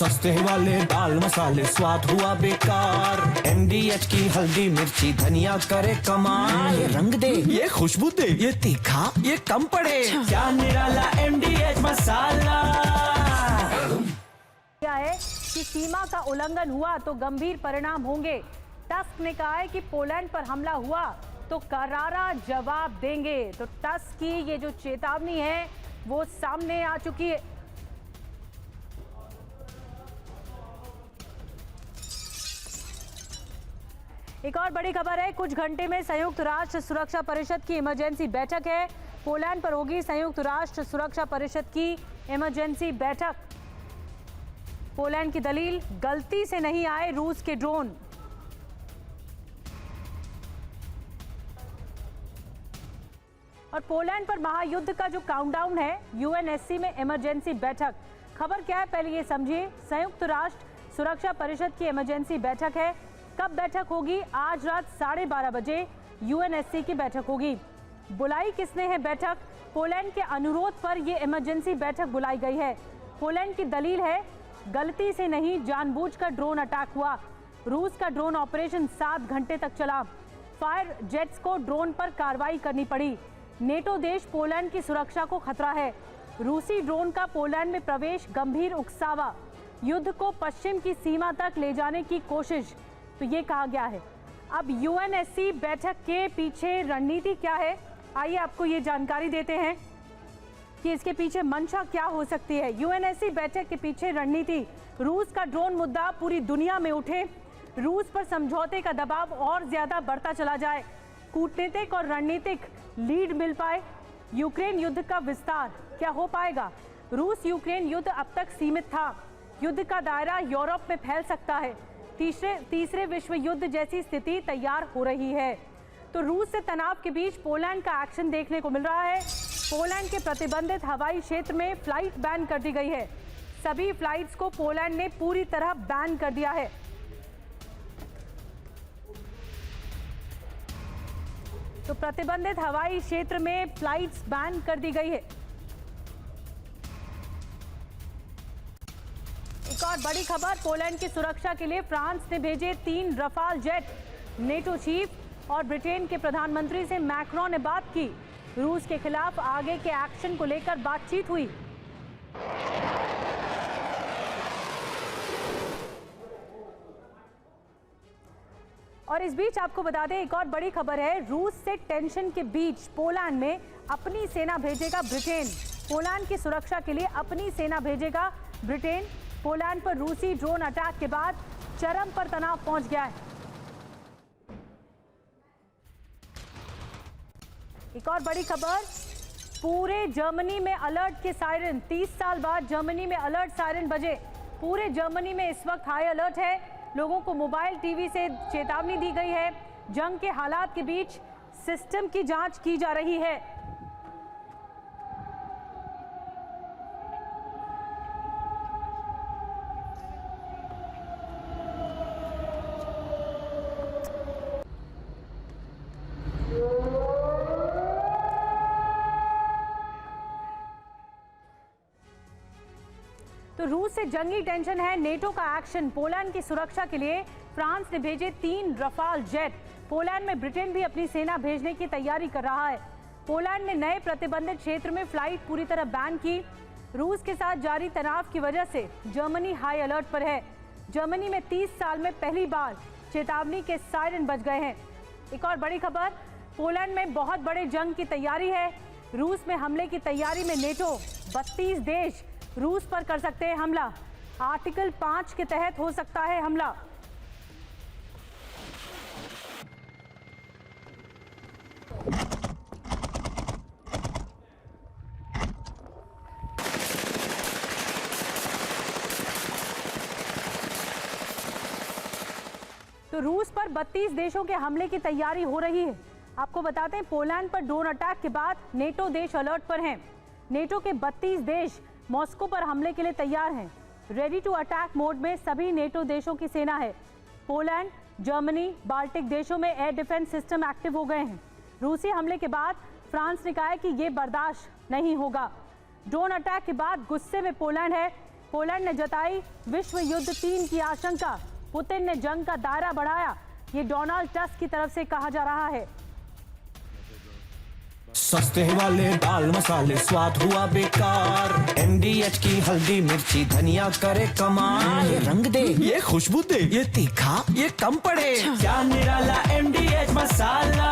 सस्ते वाले दाल मसाले स्वाद हुआ बेकार। MDH की हल्दी मिर्ची धनिया करे कमाल। ये रंग दे, ये खुशबू दे, ये तीखा, ये कम पड़े। क्या निराला MDH मसाला। क्या है कि सीमा का उल्लंघन हुआ तो गंभीर परिणाम होंगे। टस्क ने कहा है कि पोलैंड पर हमला हुआ तो करारा जवाब देंगे। तो टस्क की ये जो चेतावनी है वो सामने आ चुकी है। एक और बड़ी खबर है, कुछ घंटे में संयुक्त राष्ट्र सुरक्षा परिषद की इमरजेंसी बैठक है। पोलैंड पर होगी संयुक्त राष्ट्र सुरक्षा परिषद की इमरजेंसी बैठक। पोलैंड की दलील, गलती से नहीं आए रूस के ड्रोन। और पोलैंड पर महायुद्ध का जो काउंटडाउन है, UNSC में इमरजेंसी बैठक। खबर क्या है पहले ये समझिए। संयुक्त राष्ट्र सुरक्षा परिषद की इमरजेंसी बैठक है। कब बैठक होगी? आज रात 12:30 बजे UNSC की बैठक होगी। बुलाई किसने है बैठक? पोलैंड के अनुरोध पर यह इमरजेंसी बैठक बुलाई गई है। पोलैंड की दलील है, गलती से नहीं जानबूझकर ड्रोन अटैक हुआ। रूस का ड्रोन ऑपरेशन 7 घंटे तक चला। फायर जेट्स को ड्रोन पर कार्रवाई करनी पड़ी। नेटो देश पोलैंड की सुरक्षा को खतरा है। रूसी ड्रोन का पोलैंड में प्रवेश गंभीर उकसावा। युद्ध को पश्चिम की सीमा तक ले जाने की कोशिश, तो ये कहा गया है। अब UNSC बैठक के पीछे रणनीति क्या है, आइए आपको ये जानकारी देते हैं कि इसके पीछे मंशा क्या हो सकती है। UNSC बैठक के पीछे रणनीति, रूस का ड्रोन मुद्दा पूरी दुनिया में उठे, रूस पर समझौते का दबाव और ज्यादा बढ़ता चला जाए, कूटनीतिक और रणनीतिक लीड मिल पाए। यूक्रेन युद्ध का विस्तार क्या हो पाएगा? रूस यूक्रेन युद्ध अब तक सीमित था, युद्ध का दायरा यूरोप में फैल सकता है। तीसरे विश्व युद्ध जैसी स्थिति तैयार हो रही है। तो रूस से तनाव के बीच पोलैंड का एक्शन देखने को मिल रहा है। पोलैंड के प्रतिबंधित हवाई क्षेत्र में फ्लाइट बैन कर दी गई है। सभी फ्लाइट्स को पोलैंड ने पूरी तरह बैन कर दिया है। तो प्रतिबंधित हवाई क्षेत्र में फ्लाइट्स बैन कर दी गई है। एक और बड़ी खबर, पोलैंड की सुरक्षा के लिए फ्रांस ने भेजे 3 रफाल जेट। नेटो चीफ और ब्रिटेन के प्रधानमंत्री से मैक्रोन ने बात की। रूस के खिलाफ आगे के एक्शन को लेकर बातचीत हुई। और इस बीच आपको बता दें, एक और बड़ी खबर है, रूस से टेंशन के बीच पोलैंड में अपनी सेना भेजेगा ब्रिटेन। पोलैंड की सुरक्षा के लिए अपनी सेना भेजेगा ब्रिटेन। पोलैंड पर रूसी ड्रोन अटैक के बाद चरम पर तनाव पहुंच गया है। एक और बड़ी खबर, पूरे जर्मनी में अलर्ट के सायरन। 30 साल बाद जर्मनी में अलर्ट सायरन बजे। पूरे जर्मनी में इस वक्त हाई अलर्ट है। लोगों को मोबाइल टीवी से चेतावनी दी गई है। जंग के हालात के बीच सिस्टम की जांच की जा रही है। तो रूस से जंगी टेंशन है, नेटो का एक्शन। पोलैंड की सुरक्षा के लिए फ्रांस ने भेजे 3 रफाल जेट। पोलैंड में ब्रिटेन भी अपनी सेना भेजने की तैयारी कर रहा है। पोलैंड ने नए प्रतिबंधित क्षेत्र में फ्लाइट पूरी तरह बैन की। रूस के साथ जारी तनाव की वजह से जर्मनी हाई अलर्ट पर है। जर्मनी में 30 साल में पहली बार चेतावनी के सायरन बज गए हैं। एक और बड़ी खबर, पोलैंड में बहुत बड़े जंग की तैयारी है। रूस में हमले की तैयारी में नेटो। 32 देश रूस पर कर सकते हैं हमला। आर्टिकल 5 के तहत हो सकता है हमला। तो रूस पर 32 देशों के हमले की तैयारी हो रही है। आपको बताते हैं, पोलैंड पर ड्रोन अटैक के बाद नेटो देश अलर्ट पर हैं। नेटो के 32 देश मॉस्को पर हमले के लिए तैयार हैं। रेडी टू अटैक मोड में सभी नेटो देशों की सेना है। पोलैंड, जर्मनी, बाल्टिक देशों में एयर डिफेंस सिस्टम एक्टिव हो गए हैं। रूसी हमले के बाद फ्रांस ने कहा है कि ये बर्दाश्त नहीं होगा। ड्रोन अटैक के बाद गुस्से में पोलैंड है। पोलैंड ने जताई विश्व युद्ध 3 की आशंका। पुतिन ने जंग का दायरा बढ़ाया। ये डोनाल्ड टस्क की तरफ से कहा जा रहा है। सस्ते वाले दाल मसाले स्वाद हुआ बेकार। MDH की हल्दी मिर्ची धनिया करे कमाल। ये रंग दे, ये खुशबू दे, ये तीखा, ये कम पड़े। क्या निराला MDH मसाला।